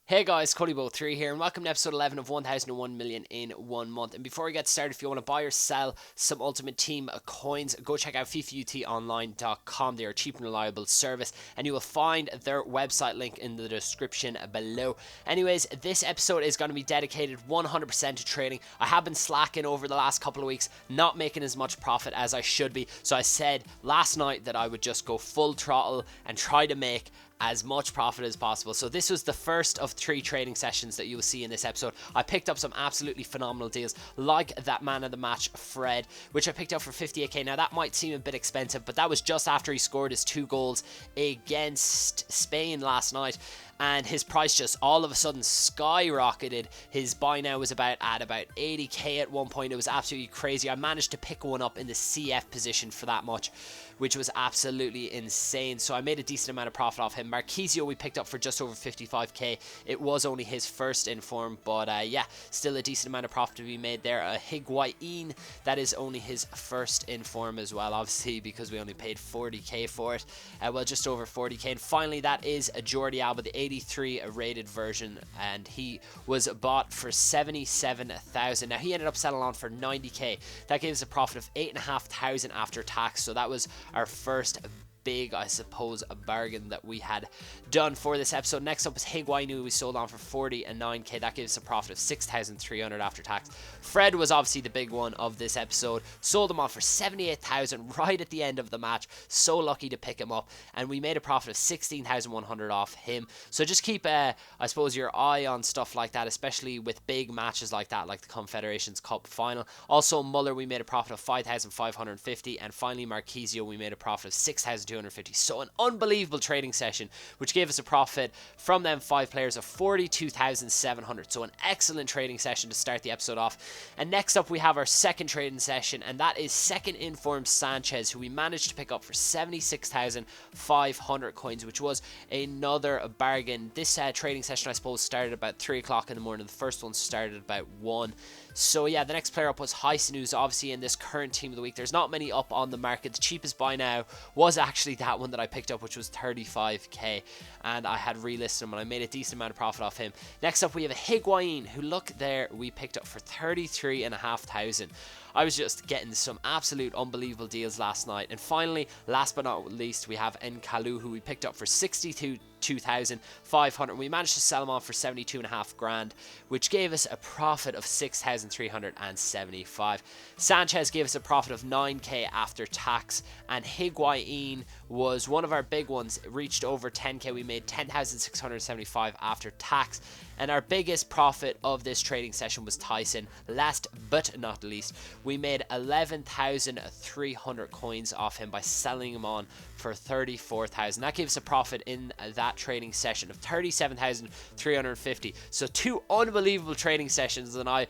Hey guys, Cullybo3 here, and welcome to episode 11 of 1001 million in 1 month. And before we get started, if you want to buy or sell some Ultimate Team coins, go check out FIFAUTOnline.com. They are a cheap and reliable service, and you will find their website link in the description below. Anyways, this episode is going to be dedicated 100% to trading. I have been slacking over the last couple of weeks, not making as much profit as I should be. So I said last night that I would just go full throttle and try to make as much profit as possible. So this was the first of 3 trading sessions that you will see in this episode. I picked up some absolutely phenomenal deals, like that man of the match Fred, which I picked up for 58k. Now that might seem a bit expensive, but that was just after he scored his 2 goals against Spain last night, and his price just all of a sudden skyrocketed. His buy now was at about 80k at one point. It was absolutely crazy. I managed to pick one up in the CF position for that much, which was absolutely insane. So I made a decent amount of profit off him. Marquisio we picked up for just over 55k. It was only his first in form, but yeah, still a decent amount of profit to be made there. Higuain, that is only his first in form as well, obviously, because we only paid 40k for it. Well, just over 40k. And finally, that is a Jordi Alba, the 83 rated version, and he was bought for 77,000. Now he ended up selling on for 90k. That gave us a profit of 8,500 after tax. So that was our first big, I suppose, a bargain that we had done for this episode. Next up is Higuain, who we sold on for 49k. That gives us a profit of 6,300 after tax. Fred was obviously the big one of this episode. Sold him on for 78,000 right at the end of the match. So lucky to pick him up, and we made a profit of 16,100 off him. So just keep, I suppose, your eye on stuff like that, especially with big matches like that, like the Confederations Cup final. Also, Muller, we made a profit of 5,550, and finally Marquisio, we made a profit of 6,250. So an unbelievable trading session, which gave us a profit from them 5 players of 42,700. So an excellent trading session to start the episode off. And next up we have our second trading session, and that is second informed Sanchez, who we managed to pick up for 76,500 coins, which was another bargain. This trading session, I suppose, started about 3 o'clock in the morning. The first one started about 1. So yeah, the next player up was Heisen, who's obviously in this current team of the week. There's not many up on the market. The cheapest buy now was actually that one that I picked up, which was 35k, and I had relisted him and I made a decent amount of profit off him. Next up we have a Higuain, who, look there, we picked up for 33,500. I was just getting some absolute unbelievable deals last night. And finally, last but not least, we have Nkalu, who we picked up for 62,500. We managed to sell him on for 72.5 grand, which gave us a profit of 6,375. Sanchez gave us a profit of 9k after tax, and Higuain was one of our big ones. It reached over 10k. We made 10,675 after tax. And our biggest profit of this trading session was Tyson. Last but not least, we made 11,300 coins off him by selling him on for 34,000. That gives a profit in that trading session of 37,350. So 2 unbelievable trading sessions, and I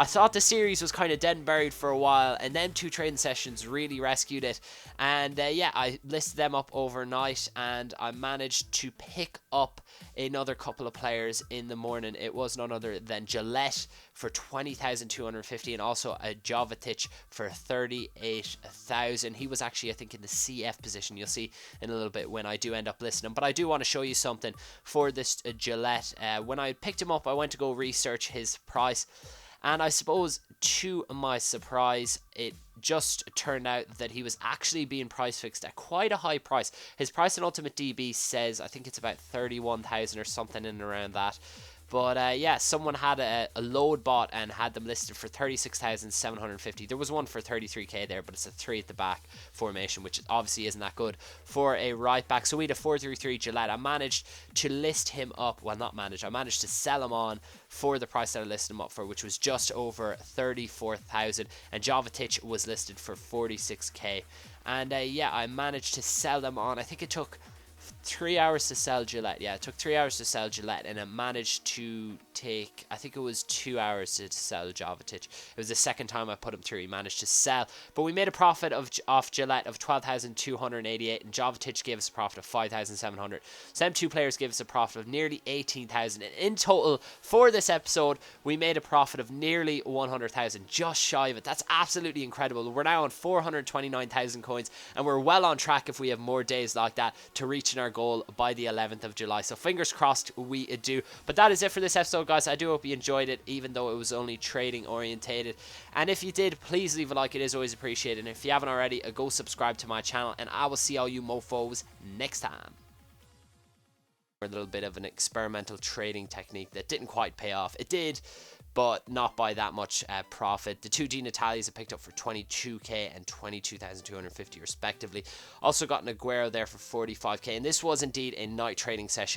thought the series was kind of dead and buried for a while, and then 2 trading sessions really rescued it. And yeah, I listed them up overnight, and I managed to pick up another couple of players in the morning. It was none other than Gillette for 20,250, and also a Jovetic for 38,000. He was actually, I think, in the CF position. You'll see in a little bit when I do end up listing him. But I do want to show you something for this Gillette. When I picked him up, I went to go research his price, and I suppose, to my surprise, it just turned out that he was actually being price fixed at quite a high price. His price in Ultimate DB says, I think it's about 31,000 or something in and around that. But yeah, someone had a load bot and had them listed for 36,750. There was one for 33k there, but it's a 3 at the back formation, which obviously isn't that good for a right back. So we had a 4-3-3 Gillette. I managed to list him up. Well, not managed. I managed to sell him on for the price that I listed him up for, which was just over 34,000. And Jovetic was listed for 46k. And yeah, I managed to sell them on. I think it took 3 hours to sell Gillette. Yeah, it took 3 hours to sell Gillette, and it managed to take, I think it was 2 hours to sell Jovetic. It was the second time I put him through, he managed to sell. But we made a profit off Gillette of 12,288, and Jovetic gave us a profit of 5,700. So them 2 players gave us a profit of nearly 18,000. And in total, for this episode, we made a profit of nearly 100,000, just shy of it. That's absolutely incredible. We're now on 429,000 coins, and we're well on track, if we have more days like that, to reach reaching our goal by the 11th of July. So fingers crossed we do. But that is it for this episode, guys. I do hope you enjoyed it, even though it was only trading orientated. And if you did, please leave a like. It is always appreciated. And if you haven't already, go subscribe to my channel, and I will see all you mofos next time. A little bit of an experimental trading technique that didn't quite pay off. It did, but not by that much profit. The two Di Natalias I picked up for 22k and 22,250 respectively. Also got an Aguero there for 45k, and this was indeed a night trading session.